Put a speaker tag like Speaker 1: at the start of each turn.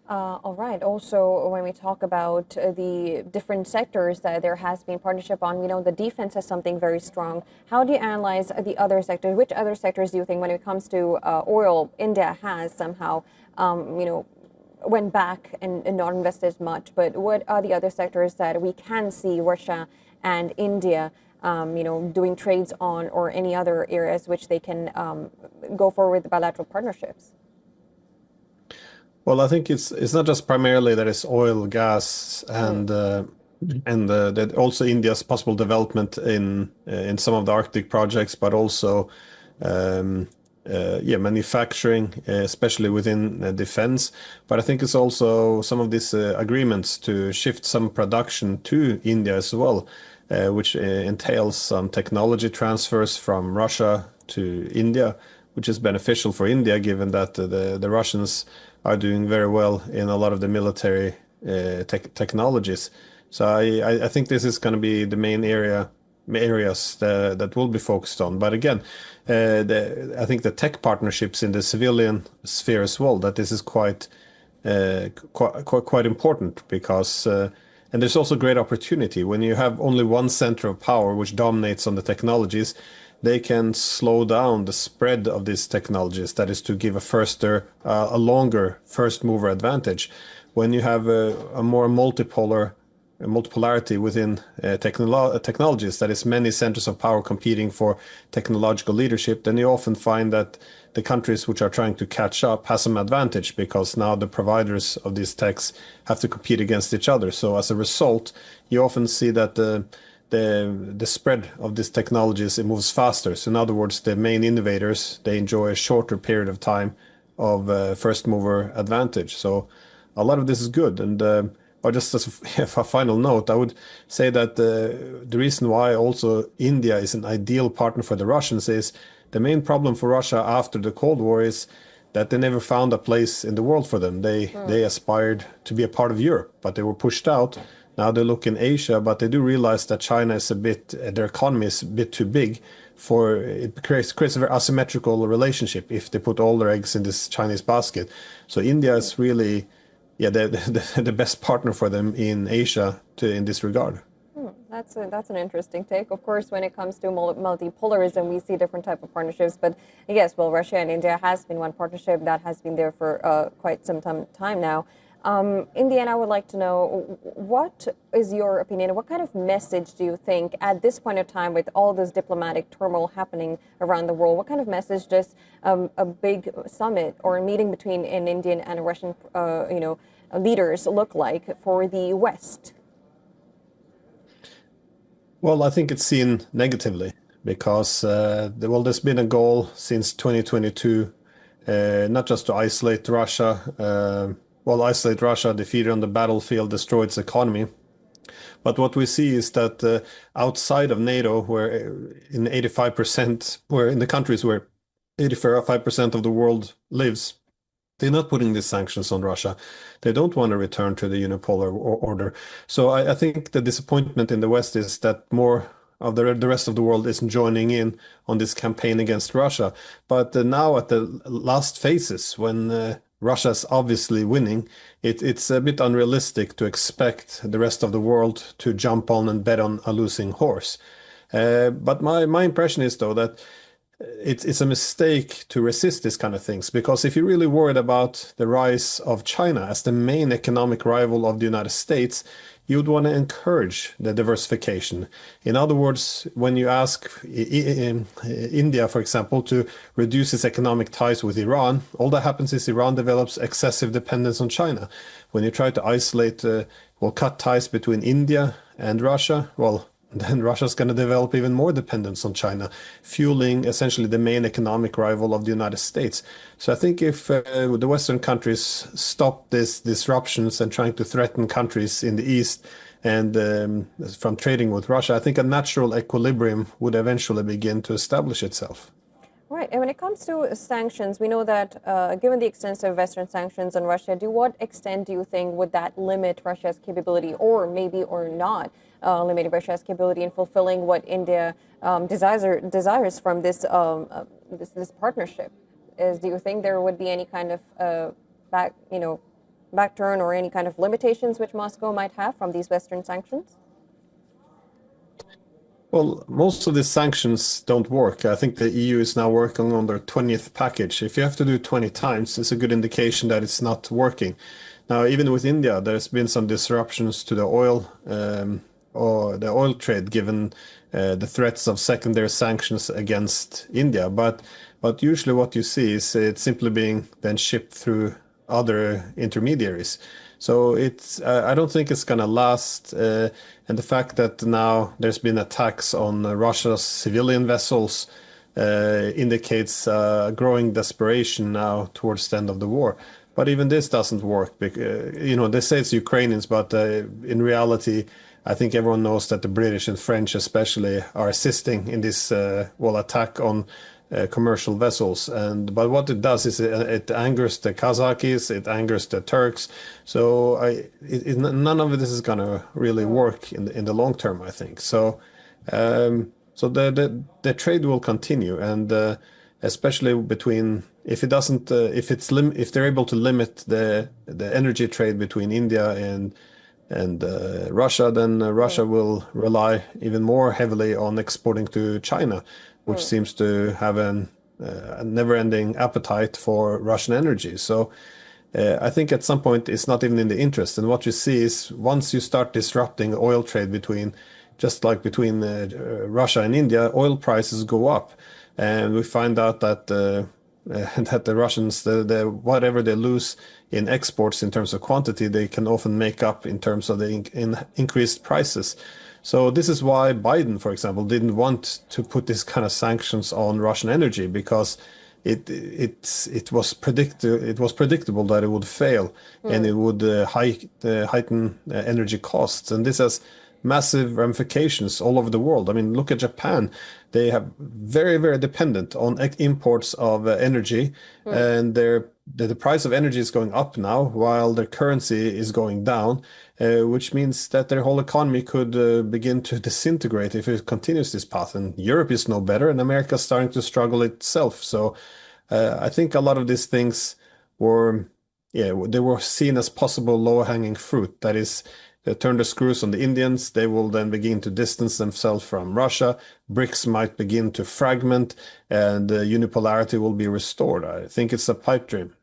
Speaker 1: All right. Also, when we talk about the different sectors that there has been partnership on, we know the defense is something very strong. How do you analyze the other sectors? Which other sectors do you think, when it comes to oil, India has somehow, went back and not invested as much? But what are the other sectors that we can see Russia and India, doing trades on, or any other areas which they can go forward with bilateral partnerships?
Speaker 2: Well, I think it's not just primarily that it's oil, gas, and that also India's possible development in some of the Arctic projects, but also um, yeah, manufacturing, especially within defense. But I think it's also some of these agreements to shift some production to India as well, which entails some technology transfers from Russia to India, which is beneficial for India, given that the Russians are doing very well in a lot of the military technologies. So I think this is going to be the main areas that will be focused on. But again, I think the tech partnerships in the civilian sphere as well, that this is quite important because and there's also great opportunity when you have only one center of power which dominates on the technologies. They can slow down the spread of these technologies. That is to give a longer first mover advantage. When you have a more multipolarity within technologies, that is many centers of power competing for technological leadership, then you often find that the countries which are trying to catch up has some advantage because now the providers of these techs have to compete against each other. So as a result, you often see that the spread of these technologies, it moves faster. So in other words, the main innovators, they enjoy a shorter period of time of first mover advantage. So a lot of this is good. And or just as a final note, I would say that the reason why also India is an ideal partner for the Russians is the main problem for Russia after the Cold War is that they never found a place in the world for them. They aspired to be a part of Europe, but they were pushed out. Now they look in Asia, but they do realize that China is their economy is a bit too big for it creates a very asymmetrical relationship if they put all their eggs in this Chinese basket. So India is really, yeah, the best partner for them in Asia in this regard.
Speaker 1: That's an interesting take. Of course, when it comes to multipolarism, we see different type of partnerships. But yes, well, Russia and India has been one partnership that has been there for quite some time now. In the end, I would like to know, what is your opinion? What kind of message do you think at this point of time, with all this diplomatic turmoil happening around the world, what kind of message does a big summit or a meeting between an Indian and a Russian, leaders look like for the West?
Speaker 2: Well, I think it's seen negatively because there's been a goal since 2022, not just to isolate Russia, isolate Russia, defeat it on the battlefield, destroy its economy. But what we see is that outside of NATO, where in 85%, where in the countries where 85% of the world lives, they're not putting these sanctions on Russia. They don't want to return to the unipolar order. So I think the disappointment in the West is that more of the rest of the world isn't joining in on this campaign against Russia. But now at the last phases, when Russia's obviously winning, it's a bit unrealistic to expect the rest of the world to jump on and bet on a losing horse. But my impression is, though, that it's a mistake to resist these kind of things because if you're really worried about the rise of China as the main economic rival of the United States, you'd want to encourage the diversification. In other words, when you ask India, for example, to reduce its economic ties with Iran, all that happens is Iran develops excessive dependence on China. When you try to isolate, cut ties between India and Russia, well, then Russia's going to develop even more dependence on China, fueling essentially the main economic rival of the United States. So I think if the Western countries stop these disruptions and trying to threaten countries in the East and from trading with Russia, I think a natural equilibrium would eventually begin to establish itself.
Speaker 1: Right. And when it comes to sanctions, we know that given the extensive Western sanctions on Russia, to what extent do you think would that limit Russia's capability, or maybe or not limit Russia's capability in fulfilling what India desires from this partnership? Do you think there would be any kind of back turn or any kind of limitations which Moscow might have from these Western sanctions?
Speaker 2: Well, most of these sanctions don't work. I think the EU is now working on their 20th package. If you have to do 20 times, it's a good indication that it's not working. Now, even with India, there's been some disruptions to the oil or the oil trade, given the threats of secondary sanctions against India. But usually, what you see is it's simply being then shipped through other intermediaries. So it's I don't think it's gonna last. And the fact that now there's been attacks on Russia's civilian vessels indicates growing desperation now towards the end of the war. But even this doesn't work. Because, they say it's Ukrainians, but in reality, I think everyone knows that the British and French especially are assisting in this attack on commercial vessels. But what it does is it angers the Kazakhs, it angers the Turks. So none of this is gonna really work in the long term, I think. So the trade will continue, and especially between if they're able to limit the energy trade between India and Russia, then Russia will rely even more heavily on exporting to China, which seems to have a never-ending appetite for Russian energy. So I think at some point it's not even in the interest. And what you see is once you start disrupting oil trade between Russia and India, oil prices go up, and we find out that that the Russians, whatever they lose in exports in terms of quantity, they can often make up in terms of the increased prices. So this is why Biden, for example, didn't want to put this kind of sanctions on Russian energy, because it was predictable that it would fail, and it would heighten energy costs, and this has massive ramifications all over the world. I mean, look at Japan. They have very, very dependent on imports of energy, and the price of energy is going up now while their currency is going down, which means that their whole economy could begin to disintegrate if it continues this path. And Europe is no better, and America is starting to struggle itself. So I think a lot of these things they were seen as possible low-hanging fruit. That is, turn the screws on the Indians, they will then begin to distance themselves from Russia. BRICS might begin to fragment, and unipolarity will be restored. I think it's a pipe dream.